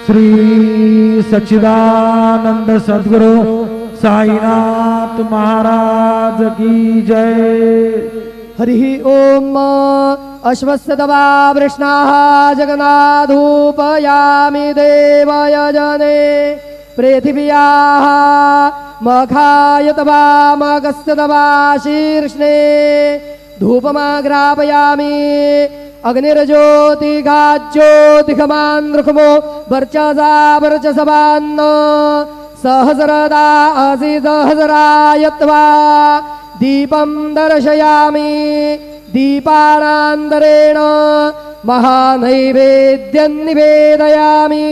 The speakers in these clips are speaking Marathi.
श्री सच्चिदानंद सद्गुरु साईनाथ महाराज की जय। हरि ओम। अश्वत्थतवा वृष्णाः जगन्नाथोपयामि देवयजने पृथिव्याः मखायतवा मगस्ततवा शीर्ष्णे धूपमाग्रापयामि अग्निर्ज्योतिघाज्योतिघमान्द्रुखमो वर्चसा वर्चसवान्न सहस्रदा असिसहस्रायत्वा दीपं दर्शयामि दीपानान्तरेण महानैवेद्यं निवेदयामि।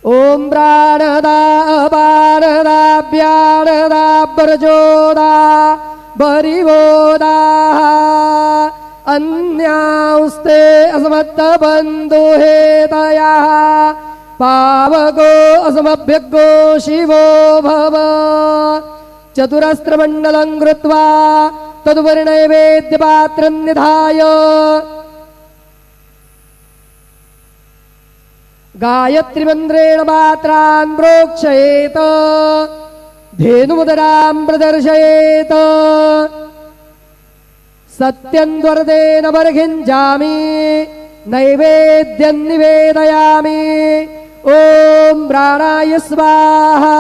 ओम प्राणदा अपानदा व्यानदा वर्जोदा बरिवोदा अन्यांस्ते अस्मत्तबन्धु हेतयः पावको अस्मभ्यगो शिवो भव। चतुरस्त्रमण्डलं कृत्वा तदुपरि नैवेद्यपात्रं निधाय गायत्री मंत्रेण पात्रान् प्रोक्षयेत धेनुमुदरां प्रदर्शयेत सत्यं द्वर्देन वर्घिञ्जामि नैवेद्यं निवेदयामि। ओम प्राणाय स्वाहा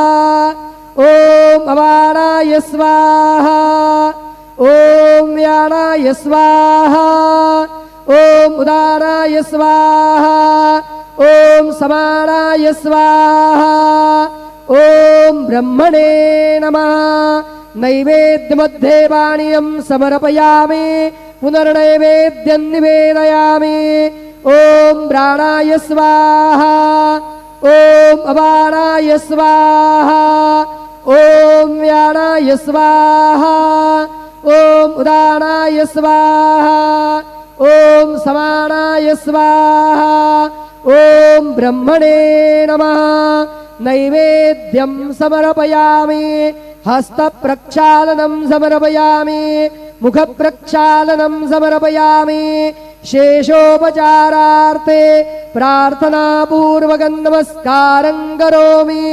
ओम अपानाय स्वाहा ओम व्यानाय स्वाहा ओम उदानाय स्वाहा ओम समानाय स्वाहा ओम ब्रह्मणे नमः। नैवेद्यमध्ये पानीयं समर्पयामि पुनर्नैवेद्यं निवेदयामि। ओम प्राणाय स्वाहा ओम अपानाय स्वाहा ओम व्यानाय स्वाहा ओम उदानाय स्वाहा ओम समानाय स्वाहा ओम ब्रह्मणे नमः। नैवेद्यं समर्पयामि हस्तप्रक्षालनं समर्पयामि मुखप्रक्षालनं समर्पयामि। शेषोपचारार्थे प्रार्थनापूर्वकं नमस्कारं करोमि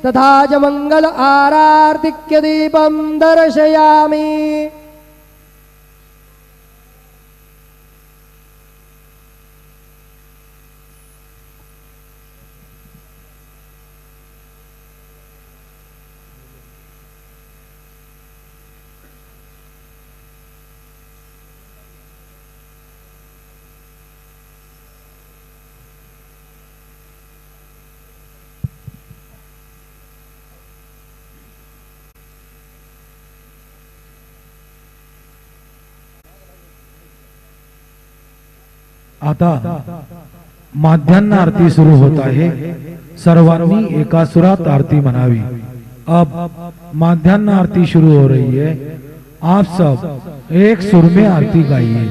तथा च मंगल आरार्तिक्य दीपं दर्शयामि। आता माध्यान्ह आरती सुरू होत आहे। सर्वांनी एका सुरात आरती म्हणावी। अब माध्यान्ह आरती शुरू हो रही है। आप सब एक सुर में आरती गाइए।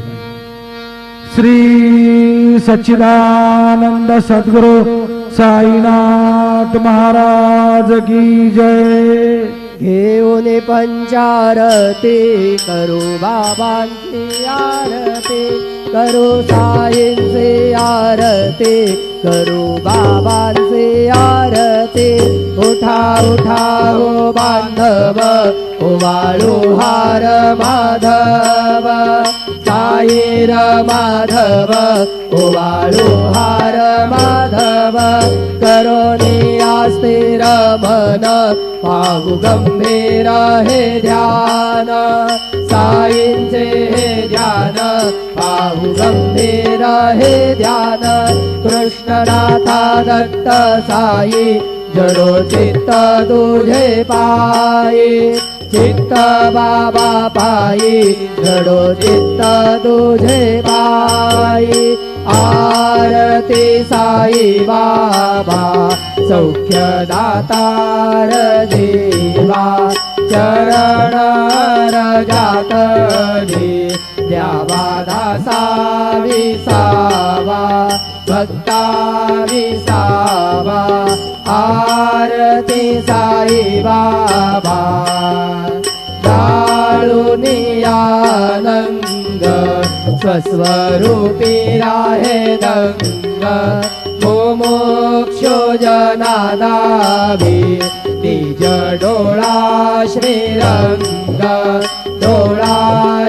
श्री सच्चिदानंद सद्गुरु साईनाथ महाराज की जय। घेऊन पंचारती करो बाबांची आरती करो साईंचे आरती करो बाबांचे आरती। उठा उठा हो बांधव ओवाळू हार माधव साईर माधव ओवाळू हार माधव। करोनी आस्थिर मन पाहू गंभीर हे ध्यान साईंचे हे ध्यान पाहू गंभीर हे ध्यान। कृष्णनाथा दत्त साई जडो चित्त तुझे पायी चित्त बाबा पायी जडो चित्त तुझे पायी। आरती साई बाबा सौख्यदातार देवा चरण रजातली द्यावा दासा विसावा भक्ता विसावा आरती साई बाबा दाळुनियानंद स्वस्वरूपी राहे दंग मोक्षो जनादावी निज डोळा श्रीरंग डोळा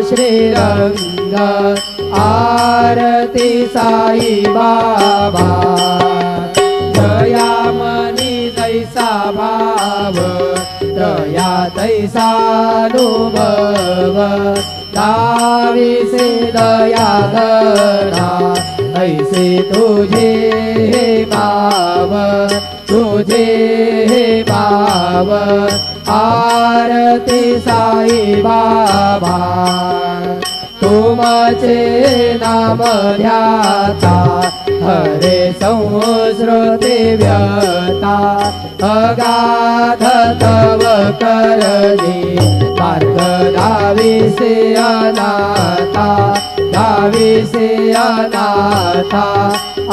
श्रीरंग आरती साई बाबा दयामनी जैसा भाव दया तैसानुभव दाविसे दया गणा ऐसे तुझे भाव तुझे भाव आरती साई बाबा तुमचे नाम ध्याता हरे संस्कृती व्यता अगाध तव करणी मार्ग दाविसे अनाथा दाविसे अनाथा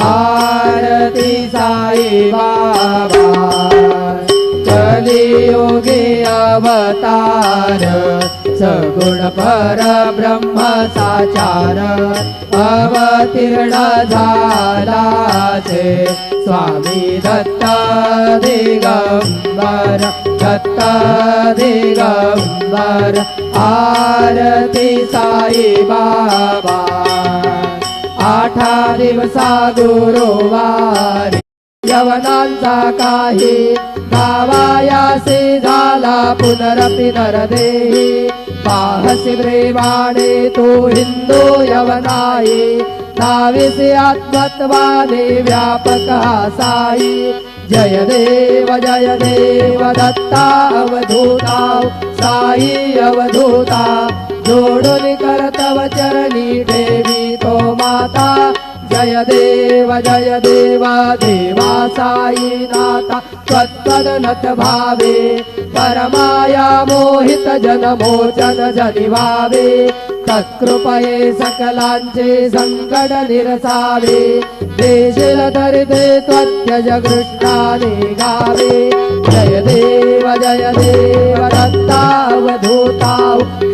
आरती साई बाबा कलियुगे अवतार सगुण परब्रह्म साचार अवतीर्ण झालाचे स्वामी दत्त दिगंबर दत्त दिगंबर आरती साई बाबा आठा दिवसा गुरुवारी यवनांचा काही गावायासी झाला पुनरपि नरदेही पाहसी प्रेमाने तो हिंदू यवनाई नाविसी आत्मत्वाने व्यापक साई जय देव दत्ता अवधूता साई अवधूता जोडून करतव चरणी ठेवी तो माता जय देव देवा साई नाथा त्वत्पदनत भावे परमाया मोहित जनमोचन जनि भावे तत्कृपये सकलांचे संकट निरसावे देशील दरिद्रे त्वत्यज कृष्णाने गावे जय देव दत्ता अवधूता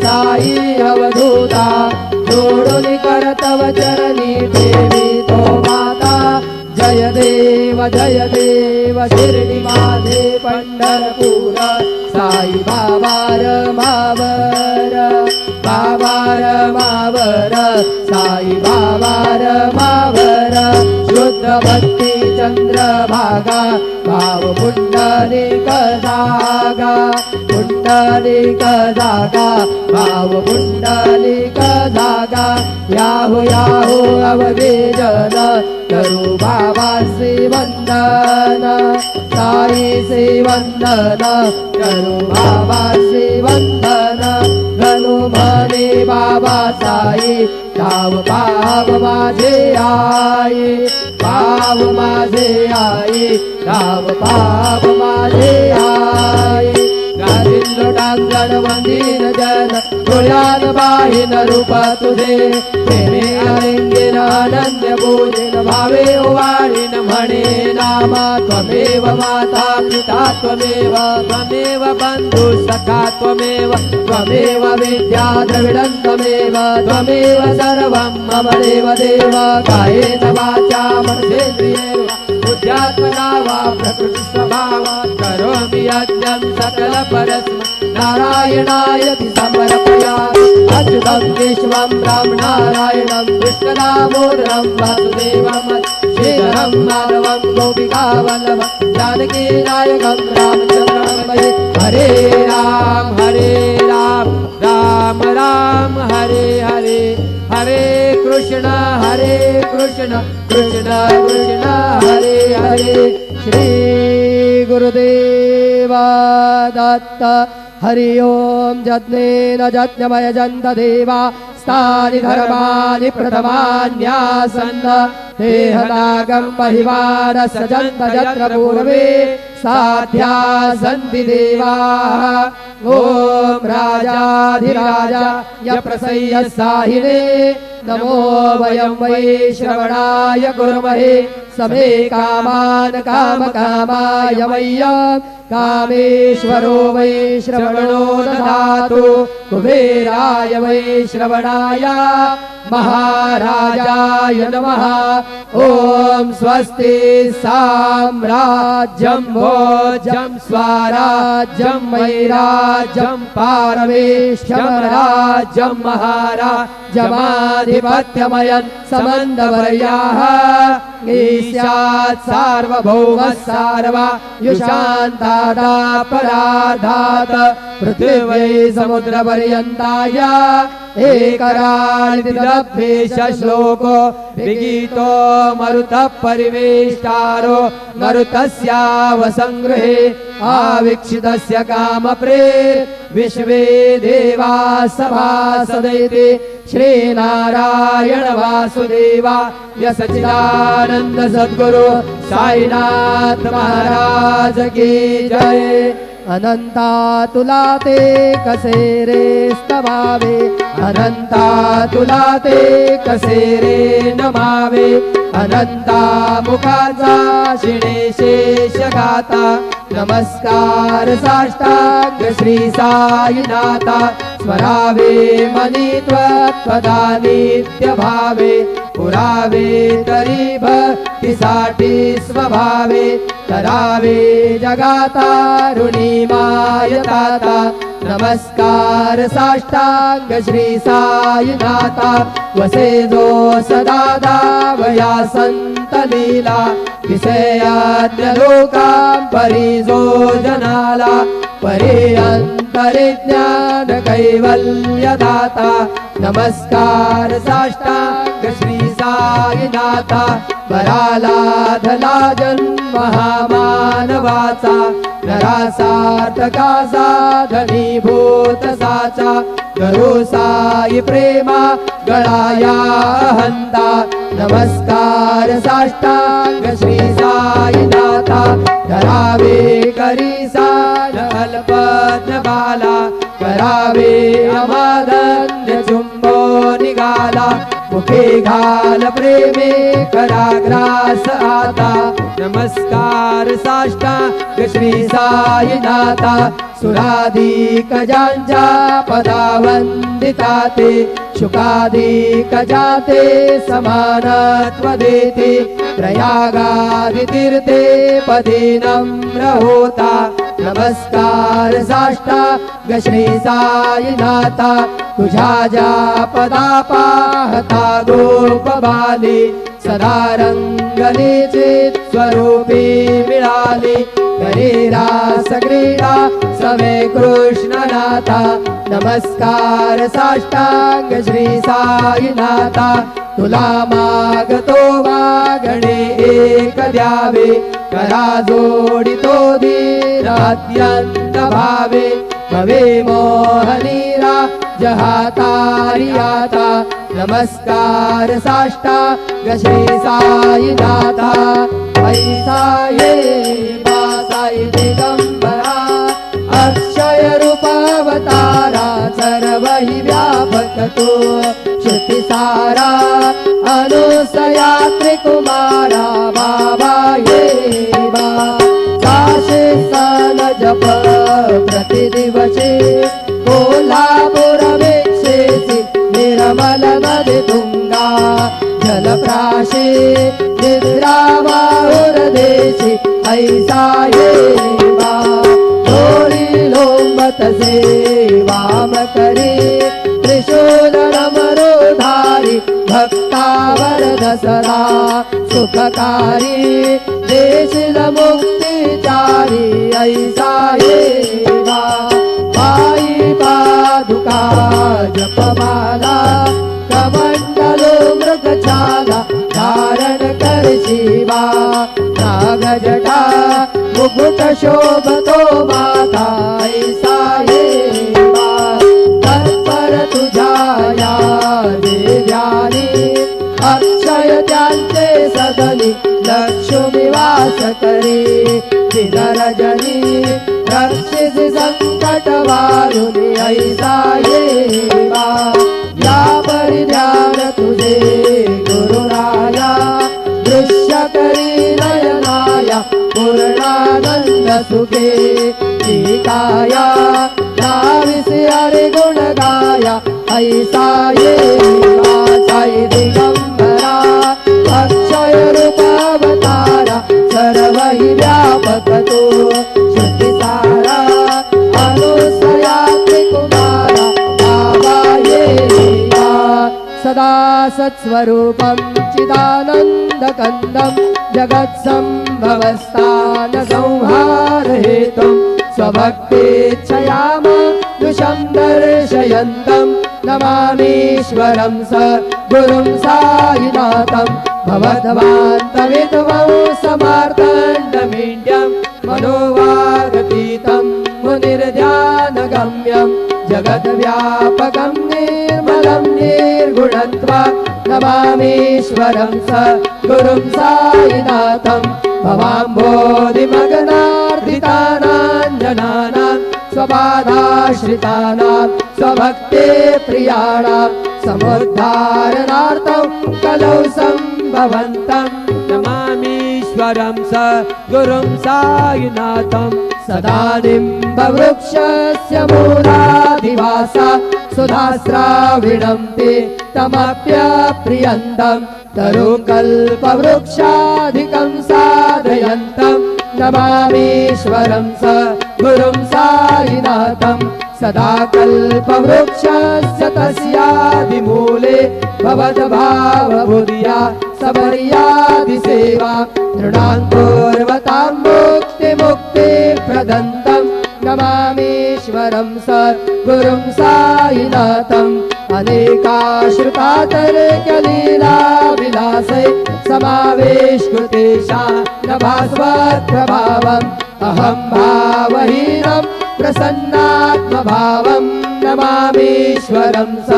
साई अवधूता जोडून करतव चरणी ठेवी तो माता जय देव शिर्डी माझे पंढरपूर साई बाबार मावर साई बाबार मावर शुद्ध भक्ती चंद्रभागा भाव पुंडलिक जागा भाव पुंडलिक जागा याहू अववेजन करू बाबा श्री वंदन साई श्री वंदन करू बाबा श्री वंदन गणू म्हणे बाबा साई गाव पाव माझे आई गाव पाव माझे आई गादीन लोटांगण वंदीन जन डोळ्यान बाहीन रूप तुझे प्रेमे अलिंगन अनन्य पूजिन भावे ओवाळीन म्हणे नामा त्वमेव माता पिता त्वमेव बंधु सखा त्वमेव विद्या द्रविडं त्वमेव सर्वं मम देव कायेन वाचा मनसेन्द्रियेण बुद्ध्यात्मना वा प्रकृति स्वभावात् करोमि यज्ञं सकल परस्मै नारायणायति समर्पयामि अच्युतं केशवं रामनारायणं कृष्णदामोदरं वासुदेवं श्रीधरं माधवं गोपिकावल्लभं जानकीनायकं रामचन्द्रं भजे हरे राम राम राम हरे हरे हरे कृष्ण कृष्ण कृष्ण हरे हरे श्री गुरुदेवा दत्त हरि ओम जज्ञेन जज्ञमय जन्त देवा स्थानि धर्माणि प्रथमान्यासन् देहनागं महिमान सजन्त यत्र पूर्वे साध्या सन्ति देवाः ॐ राजाधिराजाय प्रसय्य साहिने नमो वयं वै श्रवणाय कुर्महे समे कामान् कामकामाय वयं कामेश्वरो वै श्रवणो ददातु कुबेराय वै श्रवणाय महाराजाय नमः ॐ स्वस्ति साम्राज्यं भोज्यं स्वराज्यं वैराज्यं पारमेष्ठ्यं राज्यं महाराजमाधिपत्यमयन् समन्दवर्याः ईस्यात् सार्वभौमः सार्वयुषान्तादापराधात् पृथिव्यै समुद्रपर्यन्ताय एकराळितिरभ्येष श्लोको विगीतो मरुतः परिवेष्टारो मरुतस्यावसङ्गृहे आवीक्षितस्य कामप्रे विश्वे देवा सभासदैति श्रीनारायण वासुदेवाय सच्चिदानन्द सद्गुरु साईनाथ महाराज की जय। अनंता तुला ते कसे रे स्तवावे अनंता तुला ते कसे रे नमावे अनंता मुखाचा शिणे शेष गाता नमस्कार साष्टांग श्री साईनाथा स्मरावे मनी त्वदा नित्य भावे पुरावे तरी भक्तीसाठी स्वभावे करावे जगाता ऋणी मायताता नमस्कार साष्टांग श्री साईनाथा वसे जो सदा दावया संत लीला विषयाद्य लोकां परिजो जनाला परे अंतरिज्ञान कैवल्यदाता नमस्कार साष्टांग श्री साईनाथा परालाधला जन्म हा मानवाचा नरासार्थका साधनीभूत साचा करो साई प्रेमा गळाया हंता नमस्कार साष्टांग श्री साईनाथा करावे करीसा अल्पज्ञ बाला करावे अमादन्य चुंबो निघाला मुखे घाल प्रेमे कराग्रास आता नमस्कार साष्टांग श्री साईनाथा सुराधिक ज्यांच्या पदावंदिता ते शुकाधिक जाते समानत्व देते प्रयागादि तीर्थे पदी नम्र होता नमस्कार साष्टांग श्री साईनाथा तुझ्या ज्या पदा पाहता गोप बाली सदा रंगलीची स्वरूपी मिळाली करे रास क्रीडा सवे कृष्णनाथा नमस्कार साष्टांग श्री साईनाथा तुला मागतो मागणे एक द्यावे करा जोडितो धीर अत्यंत भावे भवे मोहनीरा जहातारियाता नमस्कार साष्टांग श्री साईनाथा ऐसा ये बासाई दिगंबरा अक्षय रूपावतारा सर्वहि व्यापक तो श्रुतिसारा अनुसया त्रिकुमारा बाबा ये बा काशे सन जप प्रतिदिवसे कोल्हापुरवेक्षेसि निर्मल नदी तुंगा जलप्राशे निद्रावाहुरदेशि ऐसा ये बा थोडी लोंबत सेवाम करे त्रिशूल नमरोधारी भक्तावरद सदा सुखकारी देशिल मुक्तिचारी ऐसा ये बा पायी पादुका जपमाला कमंडलो मृगछाला धारण कर शिवा नागजटा मुकुट शोभतो माता ऐसा ये बा तत्पर तुझा या पटवारुनी ऐसा येवा या परिध्यान तुझे गुरुराया दृश्य करी नयनाया पूर्णानंद सुखे टीकाया नाविसे हरि गुण गाया ऐसा येवा साई दिगंबरा अक्षय रूप अवतारा सर्व हि व्यापक तो श्रुति सारा अनुसया त्रिकुमारा बाबा येवा सदा सत्स्वरूपं चिदानन्दकन्दं जगत्सम्भवस्थान संहारहेतुं स्वभक्तेच्छयाम दृशं दर्शयन्तं नमामीश्वरं स गुरुं साईनाथं भवद्वान्तविद्वं समार्तण्डमीड्यं मनोवागतीतं मुनिर्ध्यानगम्यं जगद्व्यापकं निर्मलं निर्गुणत्वा नमामीश्वरं स गुरुं साईनाथं भवाम्भोधिमग्नार्दितानाञ्जनानां स्वपादाश्रितानां स्वभक्ते प्रियाणां समुद्धारणार्थं कलौ सम्भवन्तं नमामीश्वरं स गुरुं साईनाथं सदा निम्बवृक्षस्य मूलाधिवासा सुधास्राविणं ते तमप्यप्रियन्तं तरुकल्पवृक्षाधिकं साधयन्तं नमामीश्वरं स गुरुं साईनाथं सदा कल्पवृक्षस्य तस्यादिमूले भवद्भावबुद्ध्या सबर्यादिसेवा नृणाङ्कुर्वतां मुक्तिप्रदन्तं नमामीश्वरं स गुरुं साईनाथम् अनेकाश्रुतातर्कलीलाविलासै समावेशकृतेषा नभास्वत्प्रभावम् अहं भावहीनं प्रसन्नात्मभावं नमामीश्वरं स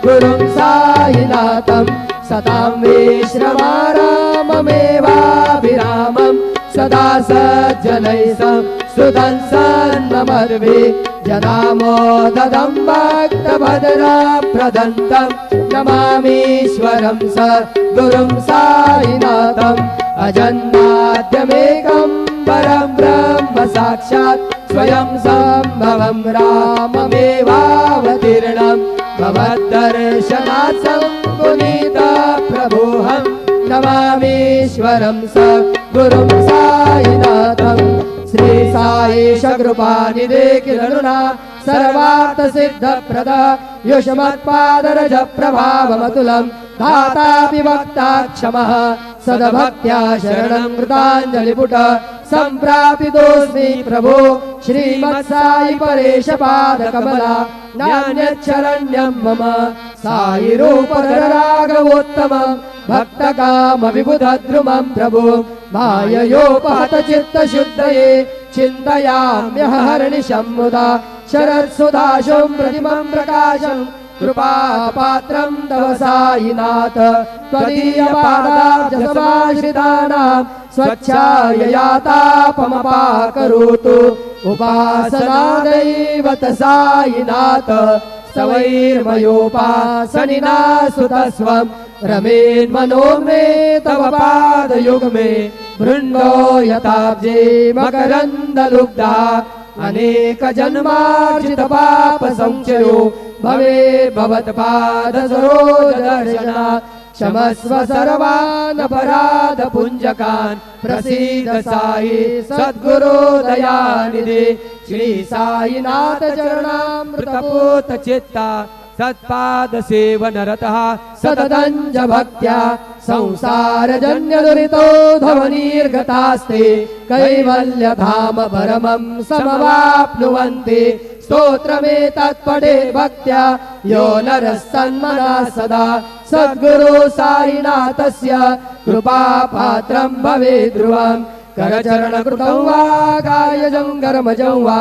गुरुं साईनाथं सतां विश्रमाराममेवाभिरामं सदा सज्जनैः सुतं सन्नमर्वे जनामोददं भक्तभद्रप्रदन्तं नमामीश्वरं स गुरुं साईनाथम् अजन्माद्यमेकं परं ब्रह्म साक्षात् स्वयं सम्भवं राममेवावतीर्णं भवद्दर्शनात् पुनीतप्रभोऽहं नमामीश्वरं स गुरुं साईनाथम् श्री साईश कृपानिधे किरणुना सर्वार्थ सिद्धप्रद युष्मत्पादरज प्रभावमतुलं धातापि वक्ता क्षमः सदभक्त्या शरणं कृताञ्जलिपुट सम्प्रापितोऽस्मि प्रभो श्रीमत्साई परेश पादकमला नान्यच्छरण्यं मम साई रूपधर राघवोत्तमं भक्तकामविबुधद्रुमं प्रभो माययोपहत चित्तशुद्धये चिन्तयाम्यहर्निशं मुदा शरत्सुधाशुं प्रतिमं प्रकाशं कृपापात्रं तव साईनाथ त्वदीयपादाब्जसमाश्रितानां स्वच्छाययातापमपाकरोतु उपासनादैवत साईनाथ स्तवैर्मयोपासनिना सुतस्वं रमेन्मनो मे तव पादयुग्मे वृन्दो यताब्जे मकरन्दलुब्धा अनेकजन्मार्जित पापसंचयो भवे भवत्पादसरोजदर्शनात् क्षमस्व सर्वान् अपराधपुञ्जकान् प्रसीद साई सद्गुरो दयानिधे श्री साईनाथ चरणामृतपूत चित्ता सत्पाद सेवनरतः सततञ्च भक्त्या संसारजन्यदुरितोधवनिर्गतास्ते कैवल्यधाम परमं समवाप्नुवन्ति स्तोत्रमेतत्पठे भक्त्या यो नरः सन्मनः सदा सद्गुरु साईनाथस्य कृपापात्रं भवेत् ध्रुवम् करचरणकृतं वा कायजं कर्मजं वा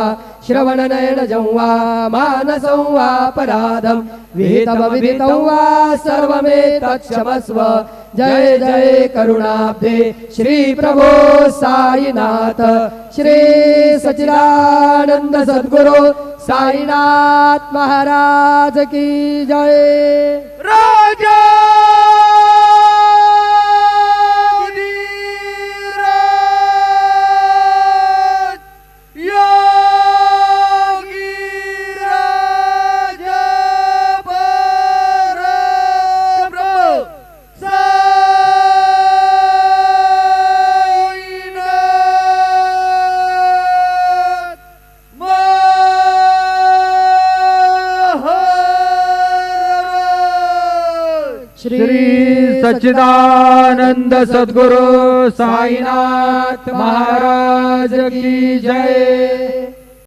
श्रवणनयनजं वा मानसं वा पराधं विहितमविहितं वा सर्वमेतत्क्षमस्व जय जय करुणाब्धे श्री प्रभो साईनाथ श्री सच्चिदानंद सद्गुरु साईनाथ महाराज की जय। राजा श्री सच्चिदानंद सद्गुरु साईनाथ महाराज की जय।